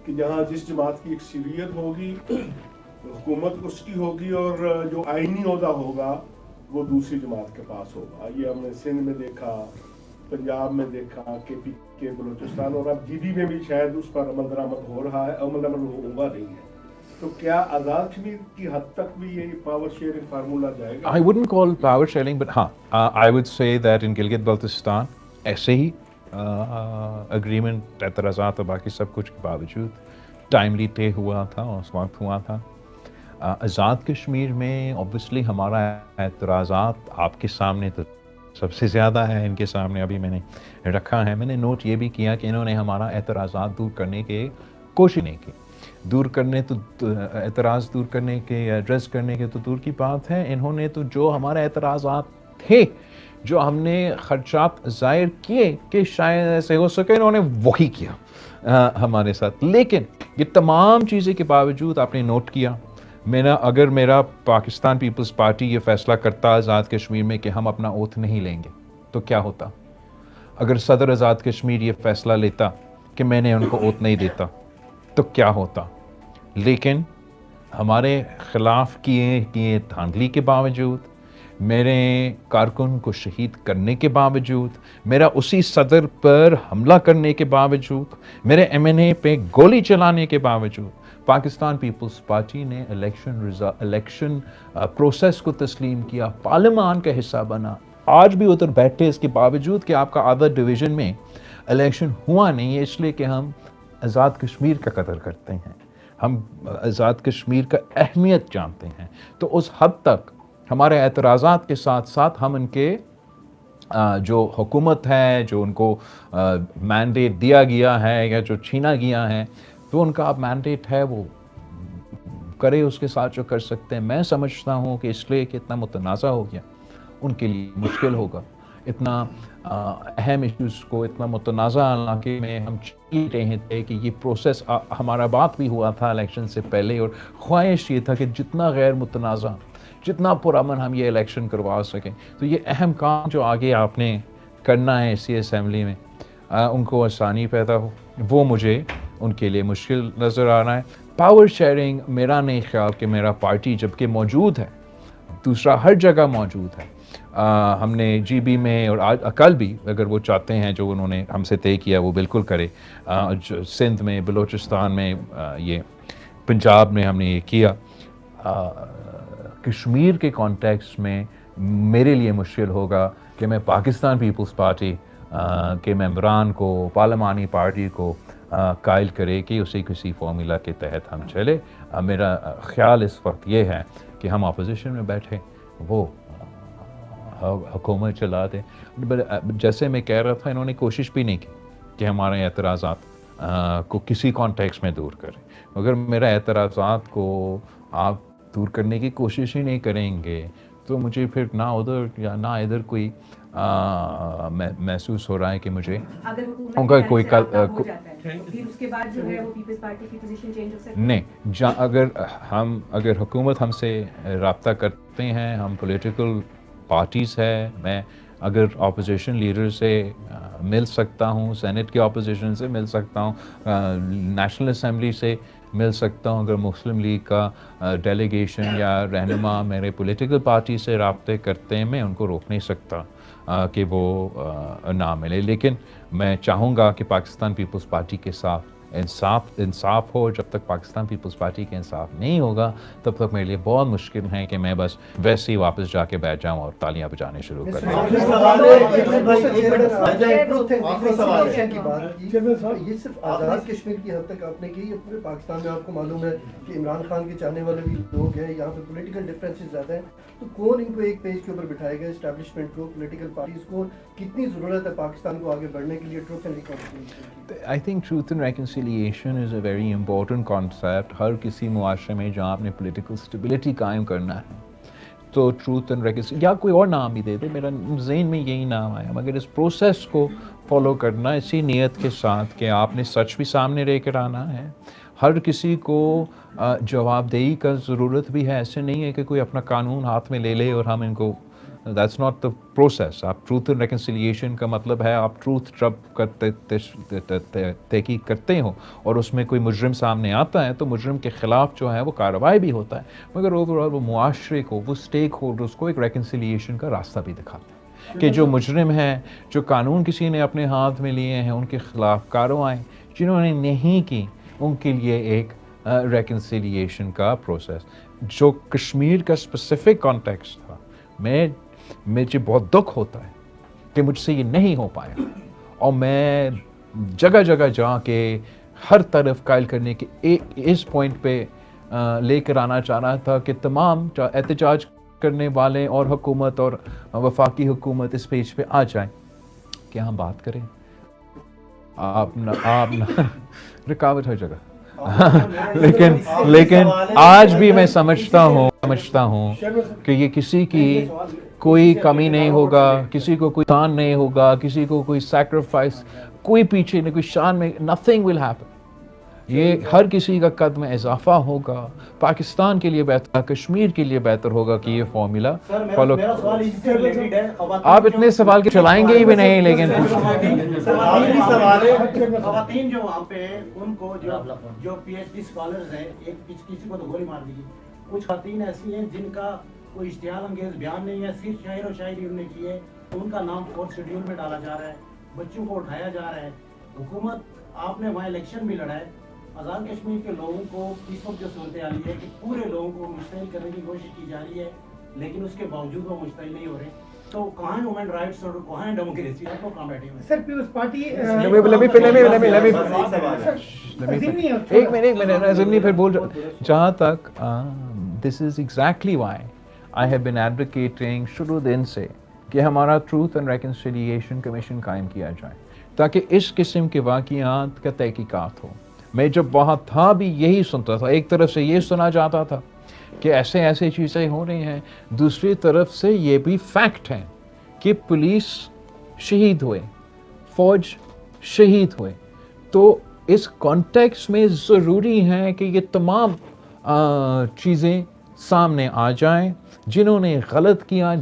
कि जहाँ जिस जमात की अक्सरियत होगी हुकूमत उसकी होगी और जो आईनी ओहदा होगा वो दूसरी जमात के पास होगा। ये हमने सिंध में देखा, पंजाब में देखा, के बलूचिस्तान, और अब जीडी में भी शायद उस पर अमल दरामद हो रहा है, अमल होगा नहीं है। तो क्या आज़ाद कश्मीर की हद तक भी ये पावर शेयरिंग फार्मूला जाएगा? I wouldn't call power sharing, but I would say that in Gilgit Baltistan ऐसे ही एग्रीमेंट एतराज़ात और बाकी सब कुछ के बावजूद टाइमली पे हुआ था और उस वक्त हुआ था। आज़ाद कश्मीर में ऑब्वियसली हमारा एतराज़ात आपके सामने तो सबसे ज़्यादा है, इनके सामने अभी मैंने रखा है। मैंने नोट ये भी किया कि इन्होंने हमारा एतराज़ात दूर करने के कोशिश नहीं की। दूर करने तो एतराज़ दूर करने के, एड्रेस करने के तो दूर की बात है, इन्होंने तो जो हमारे एतराज़ात थे, जो हमने खर्चात ज़ाहिर किए कि शायद ऐसे हो सके, इन्होंने वही किया हमारे साथ। लेकिन ये तमाम चीज़ें के बावजूद आपने नोट किया, अगर मेरा पाकिस्तान पीपल्स पार्टी ये फ़ैसला करता आज़ाद कश्मीर में कि हम अपना ओथ नहीं लेंगे तो क्या होता? अगर सदर आज़ाद कश्मीर ये फ़ैसला लेता कि मैंने उनको ओथ नहीं देता तो क्या होता? लेकिन हमारे ख़िलाफ़ किए धांधली के बावजूद, मेरे कारकुन को शहीद करने के बावजूद, मेरा उसी सदर पर हमला करने के बावजूद, मेरे MNA पे गोली चलाने के बावजूद, पाकिस्तान पीपल्स पार्टी ने इलेक्शन प्रोसेस को तस्लीम किया, पार्लियामान का हिस्सा बना, आज भी उधर बैठे, इसके बावजूद कि आपका आधा डिवीज़न में इलेक्शन हुआ नहीं है, इसलिए कि हम आज़ाद कश्मीर का कदर करते हैं, हम आज़ाद कश्मीर का अहमियत जानते हैं। तो उस हद तक हमारे एतराज़ात के साथ साथ हम इनके जो हुकूमत है, जो उनको मैंडेट दिया गया है या जो छीना गया है, तो उनका अब मैंडेट है, वो करे उसके साथ जो कर सकते हैं। मैं समझता हूँ कि इसलिए कि इतना मुतनाज़ा हो गया, उनके लिए मुश्किल होगा इतना अहम इश्यूज़ को इतना मुतनाज़ा इलाके में हम चाह रहे थे कि ये प्रोसेस हमारा बात भी हुआ था इलेक्शन से पहले, और ख्वाहिश ये था कि जितना गैर मुतनाज़ा, जितना पुरअमन हम ये इलेक्शन करवा सकें। तो ये अहम काम जो आगे आपने करना है इसी असम्बली में, उनको आसानी पैदा हो, वो मुझे उनके लिए मुश्किल नज़र आ रहा है। पावर शेयरिंग मेरा नहीं ख्याल कि मेरा पार्टी जबकि मौजूद है, दूसरा हर जगह मौजूद है, हमने GB में और आज कल भी अगर वो चाहते हैं जो उन्होंने हमसे तय किया वो बिल्कुल करे, सिंध में, बलूचिस्तान में, ये पंजाब में हमने ये किया। कश्मीर के कॉन्टेक्स्ट में मेरे लिए मुश्किल होगा कि मैं पाकिस्तान पीपल्स पार्टी के मेंबरान को, पार्लिमानी पार्टी को कायल करे कि उसी किसी फार्मूला के तहत हम चले। मेरा ख्याल इस वक्त ये है कि हम अपोजिशन में बैठे, वो हुकूमत चला दे। जैसे मैं कह रहा था, इन्होंने कोशिश भी नहीं की कि हमारे एतराज़ात को किसी कॉन्टेक्स्ट में दूर करें। अगर मेरा एतराज़ात को आप दूर करने की कोशिश ही नहीं करेंगे तो मुझे फिर ना उधर या ना इधर कोई महसूस हो रहा है कि मुझे उनका कोई फिर उसके बाद जो है वो पीपल्स पार्टी की पोजीशन चेंज हो सकती है। नहीं, अगर हुकूमत हमसे रब्ता करते हैं, हम पॉलिटिकल पार्टीज़ है, मैं अगर अपोजिशन लीडर से मिल सकता हूँ, सेनेट के अपोजिशन से मिल सकता हूँ, नेशनल असम्बली से मिल सकता हूँ, अगर मुस्लिम लीग का डेलीगेशन या रहनुमा मेरे पॉलिटिकल पार्टी से राब्ते करते हैं, मैं उनको रोक नहीं सकता कि वो ना मिले। लेकिन मैं चाहूँगा कि पाकिस्तान पीपल्स पार्टी के साथ इंसाफ हो। जब तक पाकिस्तान पीपल्स पार्टी का इंसाफ नहीं होगा तब तक मेरे लिए बहुत मुश्किल है कि मैं बस वैसे ही वापस जाके बैठ जाऊं और तालियां बजाने शुरू कर दूं। ये सिर्फ आज़ाद कश्मीर की हद तक आपने की, पूरे पाकिस्तान में आपको मालूम है कि इमरान खान के चाहने वाले भी लोग हैं, यहाँ पे पॉलिटिकल डिफरेंसेस ज़्यादा हैं, तो कौन इनको एक पेज के ऊपर बिठाएगा? एस्टैब्लिशमेंट को, पॉलिटिकल पार्टीज को कितनी ज़रूरत है पाकिस्तान को आगे बढ़ने के लिए truth and reconciliation? I think truth and reconciliation is a very important concept. हर किसी मुआशरे में जहाँ आपने पॉलिटिकल स्टेबिलिटी कायम करना है तो ट्रूथ एंड रिकन्सिलिएशन, या कोई और नाम भी दे दे, मेरा ज़हन में यही नाम आया, मगर इस प्रोसेस को फॉलो करना इसी नीयत के साथ कि आपने सच भी सामने लेकर आना है, हर किसी को जवाबदेही का ज़रूरत भी है। ऐसे नहीं है कि कोई अपना कानून हाथ में ले ले और हम इनको, दैट्स नॉट द प्रोसेस। आप ट्रूथ एंड रिकन्सिलिएशन का मतलब है आप ट्रूथ जब तहकीक करते हो और उसमें कोई मुजरिम सामने आता है तो मुजरिम के ख़िलाफ़ जो है वो कार्रवाई भी होता है, मगर ओवरऑल वो मुआशरे को, वो स्टेक होल्डर्स को एक रिकन्सिलिएशन का रास्ता भी दिखाता है कि जो मुजरिम हैं, जो कानून किसी ने अपने हाथ में लिए हैं, उनके ख़िलाफ़ कार्रवाई जिन्होंने नहीं की उनके लिए एक रिकन्सिलिएशन का प्रोसेस। जो कश्मीर का स्पेसिफिक कॉन्टेक्स्ट था, मुझे बहुत दुख होता है कि मुझसे ये नहीं हो पाया, और मैं जगह जगह जाके हर तरफ कायल करने के इस पॉइंट पे लेकर आना चाह रहा था कि तमाम एहतजाज करने वाले और हुकूमत और वफाकी हुकूमत इस पेज पे आ जाए कि हम बात करें। आप ना रुकावट हर जगह लेकिन आज भी मैं समझता हूँ कि ये किसी की कोई कमी नहीं होगा, किसी को कोई तान नहीं होगा, किसी को कोई सैक्रिफाइस, कोई पीछे नहीं, कोई शान में, नथिंग विल हैपन। ये हर किसी का कद में इजाफा होगा, पाकिस्तान के लिए बेहतर, कश्मीर के लिए बेहतर होगा कि ये फॉर्मूला फॉलो। आप इतने सवाल के चलाएंगे ही भी नहीं, लेकिन खवातीन जो वहाँ पे उनको जो PhD स्कॉलर्स हैं, एक किसी को तो गोली मार दी, कुछ खवातीन ऐसी हैं जिनका कोई इश्तिहार अंगेज बयान नहीं है, सिर्फ शायर और शायरी उन्होंने की है, उनका नाम 4th शेड्यूल में डाला जा रहा है, बच्चों को उठाया जा रहा है। हुकूमत, आपने वहाँ इलेक्शन भी लड़ा है, आज़ाद कश्मीर के लोगों को इस वक्त जो सूरत हाल है कि पूरे लोगों को मुश्तइल करने की कोशिश की जा रही है, लेकिन उसके बावजूद वो मुश्तइल नहीं हो रहे, तो कहाँ है ह्यूमन राइट्स और कहाँ है डेमोक्रेसी? आपको कहाँ बैठे हुए? सर पीपल्स पार्टी एक मिनट ज़िमनी फिर बोल जहाँ तक this is exactly why I have been advocating शुरू दिन से कि हमारा ट्रूथ एंड रिकन्सिलिएशन कमीशन कायम किया जाए ताकि इस किस्म के वाक़ियात का तहकीकात हो। मैं जब वहाँ था भी यही सुनता था, एक तरफ से ये सुना जाता था कि ऐसे ऐसे चीज़ें हो रही हैं, दूसरी तरफ से ये भी फैक्ट है कि पुलिस शहीद हुए, फ़ौज शहीद हुए। तो इस कॉन्टेक्स्ट में ज़रूरी है कि ये तमाम चीज़ें सामने आ जाएं। जिन्होंने गलत किया,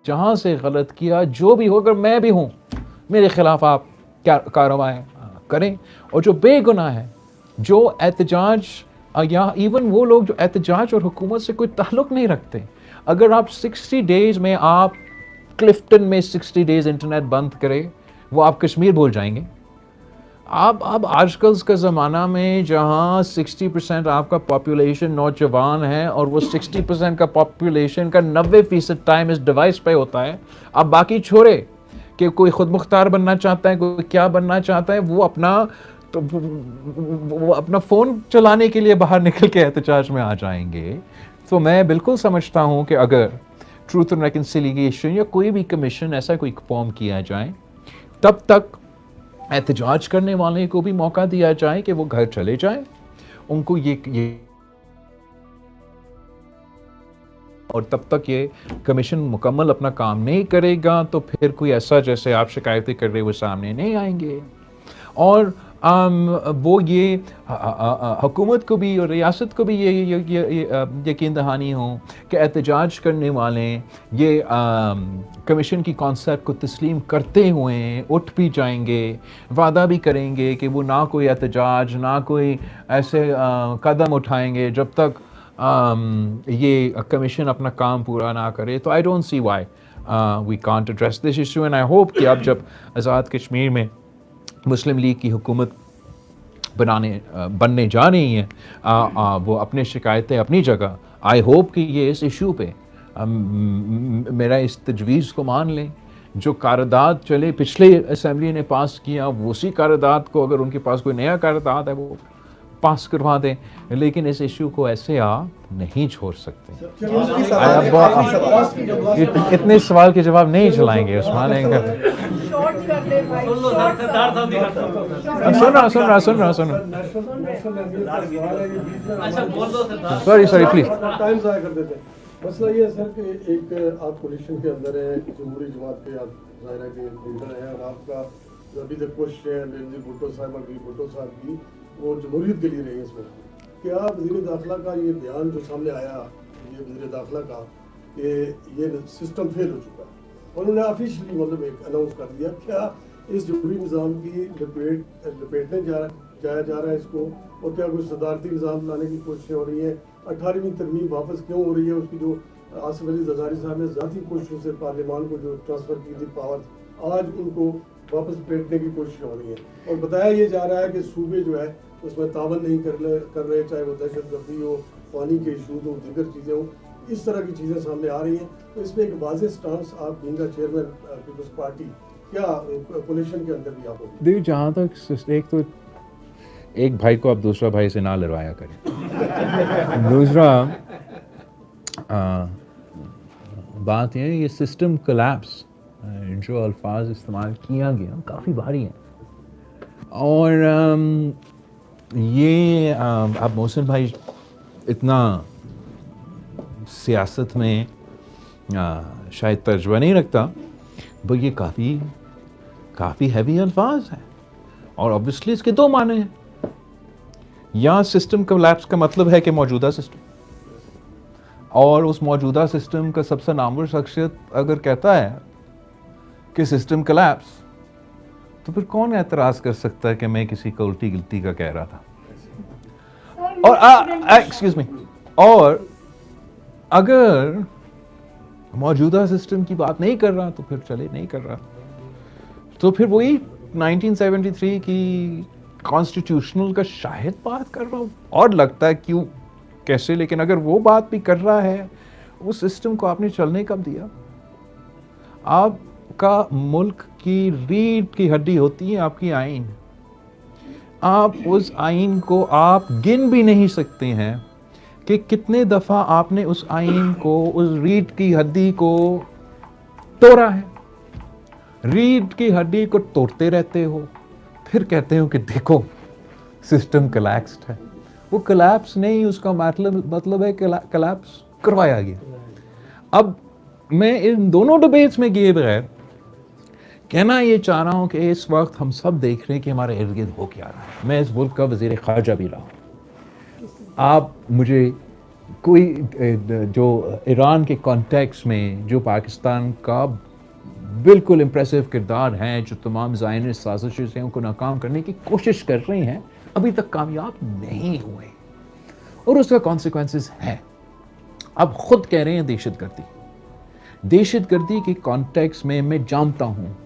जहाँ से गलत किया, जो भी हो, अगर मैं भी हूँ, मेरे ख़िलाफ़ आप कार्रवाई करें। और जो बेगुनाह है, जो एहतजाज या इवन वो लोग जो एहतजाज और हुकूमत से कोई ताल्लुक़ नहीं रखते, अगर आप 60 डेज़ में आप क्लिफ्टन में 60 डेज़ इंटरनेट बंद करें, वो आप कश्मीर भूल जाएंगे। अब आजकल का ज़माना में जहाँ 60% आपका पॉपुलेशन नौजवान है और वो 60% का पॉपुलेशन का 90% टाइम इस डिवाइस पे होता है। अब बाकी छोड़े कि कोई ख़ुद मुख्तार बनना चाहता है, कोई क्या बनना चाहता है, वो अपना फ़ोन चलाने के लिए बाहर निकल के एहतजाज में आ जाएंगे। तो मैं बिल्कुल समझता हूँ कि अगर ट्रूथ एंड रिकन्सिलिएशन या कोई भी कमीशन ऐसा कोई फॉर्म किया जाए, तब तक एहतजाज करने वाले को भी मौका दिया जाए कि वो घर चले जाएं। उनको ये और तब तक ये कमीशन मुकम्मल अपना काम नहीं करेगा तो फिर कोई ऐसा जैसे आप शिकायतें कर रहे हो सामने नहीं आएंगे। और वो ये हुकूमत को भी और रियासत को भी ये यकीन दहानी हो कि एहतजाज करने वाले ये कमीशन की कॉन्सेप्ट को तस्लीम करते हुए उठ भी जाएंगे, वादा भी करेंगे कि वो ना कोई एहतजाज, ना कोई ऐसे कदम उठाएंगे जब तक ये कमीशन अपना काम पूरा ना करे। तो I don't see why we can't address this issue and I hope कि अब जब आज़ाद कश्मीर में मुस्लिम लीग की हुकूमत बनने जा रही है, वो अपने शिकायतें अपनी जगह, आई होप कि ये इस इशू पे मेरा इस तजवीज़ को मान लें। जो करारदाद चले पिछले असम्बली ने पास किया, वो उसी करारदाद को अगर उनके पास कोई नया करारदाद है वो पास करवा दें, लेकिन इस इशू को ऐसे आप नहीं छोड़ सकते। इतने सवाल के जवाब नहीं चलाएंगे उस्मान। सुन रहा सॉरी प्लीज। मसला ये है सर कि एक आप कोलिशन के अंदर है, जमहूरी जमात के आप ज़ाहिर है कि लीडर हैं, और आपका जो अभी तक कोशिश है बेनज़ीर भुट्टो साहब की वो जमहूरियत के लिए रही है। इसमें क्या वज़ीर दाखिला का ये बयान जो सामने आया, ये वज़ीर दाखिला का कि ये सिस्टम फेल हो चुका है, उन्होंने ऑफिशियली मतलब एक अनाउंस कर दिया, क्या इस जमहूरी निज़ाम की लपेटने जाया जा रहा है इसको, और क्या कोई सदारती निज़ाम लाने की कोशिशें हो रही हैं? 18वीं तरमीम वापस क्यों हो रही है? उसकी जो आसिफ अली ज़रदारी साहब ने ज़ाती कोशिशों से पार्लियामान को जो ट्रांसफ़र की थी पावर, आज उनको वापस लपेटने की कोशिश हो रही है। और बताया ये जा रहा है कि सूबे जो है उसमें तावन नहीं कर रहे, चाहे वो दहशतगर्दी हो, पानी के इशूज़ हो, दीगर चीज़ें हो, इस तरह की चीज़ें सामने आ रही हैं। तो इसमें एक वाज़ेह स्टांस आप बीइंग चेयरमैन पीपल्स पार्टी, क्या कोलिशन के अंदर भी आप देखिए, जहाँ तक एक तो एक भाई को आप दूसरा भाई से ना लड़वाया करें। दूसरा बात ये सिस्टम कोलैप्स जो अल्फाज इस्तेमाल किया गया काफ़ी भारी हैं, और ये अब मोहसिन भाई इतना सियासत में शायद तजुर्बा नहीं रखता, पर ये काफ़ी हैवी अल्फाज हैं, और ऑब्वियसली इसके दो माने हैं। या सिस्टम कोलैप्स का मतलब है कि मौजूदा सिस्टम, और उस मौजूदा सिस्टम का सबसे नामवर शख्सियत अगर कहता है कि सिस्टम कोलैप्स, तो फिर कौन एतराज़ कर सकता है कि मैं किसी को उल्टी गिल्टी का कह रहा था? और एक्सक्यूज मी, और अगर मौजूदा सिस्टम की बात नहीं कर रहा तो फिर चले नहीं कर रहा, तो फिर वही 1973 की कॉन्स्टिट्यूशनल का शायद बात कर रहा हूँ, और लगता है क्यों कैसे, लेकिन अगर वो बात भी कर रहा है, उस सिस्टम को आपने चलने कब दिया? आपका मुल्क की रीढ़ की हड्डी होती है आपकी आइन। आप उस आइन को आप गिन भी नहीं सकते हैं कि कितने दफ़ा आपने उस आइन को, उस रीढ़ की हड्डी को तोड़ा है। रीढ़ की हड्डी को तोड़ते रहते हो, फिर कहते हो कि देखो सिस्टम कोलैप्स्ड है। वो कोलैप्स नहीं, उसका मतलब है कोलैप्स करवाया गया। अब मैं इन दोनों डिबेट्स में गए बगैर कहना ये चाह रहा हूँ कि इस वक्त हम सब देख रहे हैं कि हमारे इर्द गिर्द हो क्या रहा है। मैं इस मुल्क का वज़ीर ख़ारजा भी रहा हूँ। आप मुझे कोई जो ईरान के कॉन्टेक्स्ट में जो पाकिस्तान का बिल्कुल इम्प्रेसिव किरदार हैं, जो तमाम ज़ायनिस्ट साजिशें हैं उनको नाकाम करने की कोशिश कर रहे हैं, अभी तक कामयाब नहीं हुए और उसका कॉन्सिक्वेंसेस है। अब खुद कह रहे हैं दहशतगर्दी के कॉन्टेक्स्ट में मैं जानता हूँ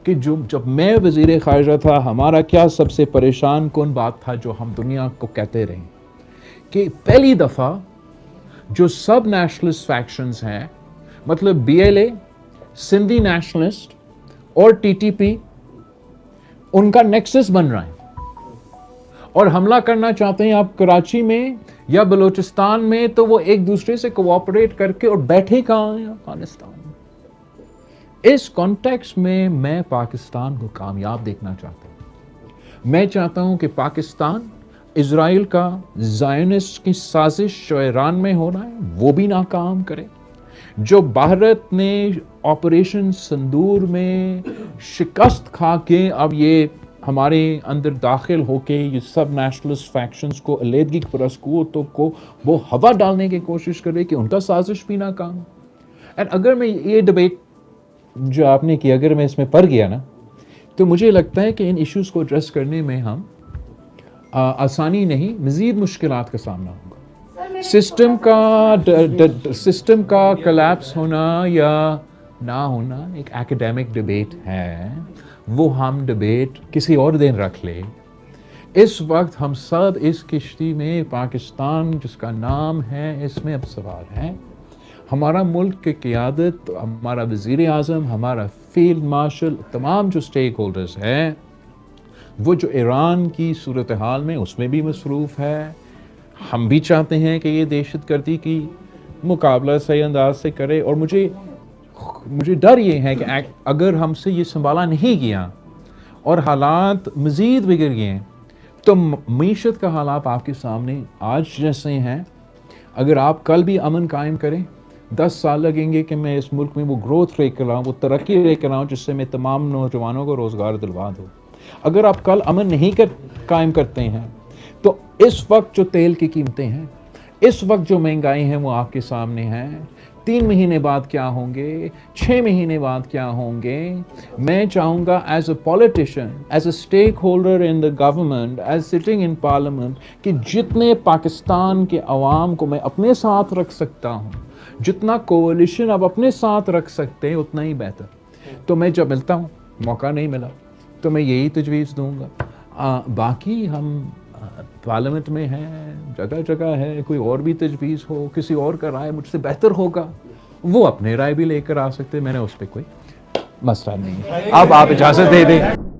कि जब मैं वज़ीर ख़ारजा था, हमारा क्या सबसे परेशान कौन बात था जो हम दुनिया को कहते रहे कि पहली दफ़ा जो सब नेशनलिस्ट फैक्शंस हैं, मतलब BLA, सिंधी नेशनलिस्ट और TTP, उनका नेक्सस बन रहा है और हमला करना चाहते हैं आप कराची में या बलूचिस्तान में, तो वो एक दूसरे से कोऑपरेट करके और बैठे कहाँ हैं? अफगानिस्तान में। इस कॉन्टेक्स्ट में मैं पाकिस्तान को कामयाब देखना चाहता हूँ। मैं चाहता हूँ कि पाकिस्तान इजराइल का ज़ायनिस्ट की साजिश जो ईरान में हो रहा है वो भी नाकाम करे। जो भारत ने ऑपरेशन संदूर में शिकस्त खा के अब ये हमारे अंदर दाखिल होके ये सब नेशनलिस्ट फैक्शंस को, अलहदगी परस्तों को वो हवा डालने की कोशिश करे कि उनका साजिश भी नाकाम। एंड अगर मैं ये डिबेट जो आपने की, अगर मैं इसमें पड़ गया ना, तो मुझे लगता है कि इन इश्यूज़ को एड्रेस करने में हम आसानी नहीं, मज़ीद मुश्किलात का सामना होगा। सिस्टम का कोलैप्स होना या ना होना एक एकेडमिक डिबेट है, वो हम डिबेट किसी और दिन रख ले। इस वक्त हम सब इस किश्ती में, पाकिस्तान जिसका नाम है, इसमें अब सवाल है हमारा मुल्क की क़ियादत, हमारा वज़ीर आज़म, हमारा फील्ड मार्शल, तमाम जो स्टेक होल्डर्स हैं, वो जो ईरान की सूरत हाल में उसमें भी मसरूफ़ है। हम भी चाहते हैं कि ये दहशतगर्दी की मुकाबला सही अंदाज से करे और मुझे डर ये है कि अगर हमसे ये संभाला नहीं गया और हालात मज़ीद बिगड़ गए तो मईशत का हालात आपके सामने आज जैसे हैं, अगर आप कल भी अमन कायम करें, 10 साल लगेंगे कि मैं इस मुल्क में वो ग्रोथ लेकर आऊँ, वो तरक्की लेकर आऊँ जिससे मैं तमाम नौजवानों को रोज़गार दिलवा दूँ। अगर आप कल अमन नहीं कायम करते हैं तो इस वक्त जो तेल की कीमतें हैं, इस वक्त जो महंगाई है वो आपके सामने है। 3 महीने बाद क्या होंगे, 6 महीने बाद क्या होंगे। मैं चाहूँगा as a politician, as a stakeholder in the government, as sitting in parliament, कि जितने पाकिस्तान के अवाम को मैं अपने साथ रख सकता हूँ, जितना कोalition आप अपने साथ रख सकते हैं उतना ही बेहतर। तो मैं जब मिलता हूँ, मौका नहीं मिला तो मैं यही तजवीज़ दूँगा। बाकी हम पार्लियामेंट में हैं, जगह जगह है, कोई और भी तजवीज़ हो, किसी और का राय मुझसे बेहतर होगा, वो अपने राय भी लेकर आ सकते हैं, मैंने उस पर कोई मसला नहीं है। अब आप इजाज़त दे दें।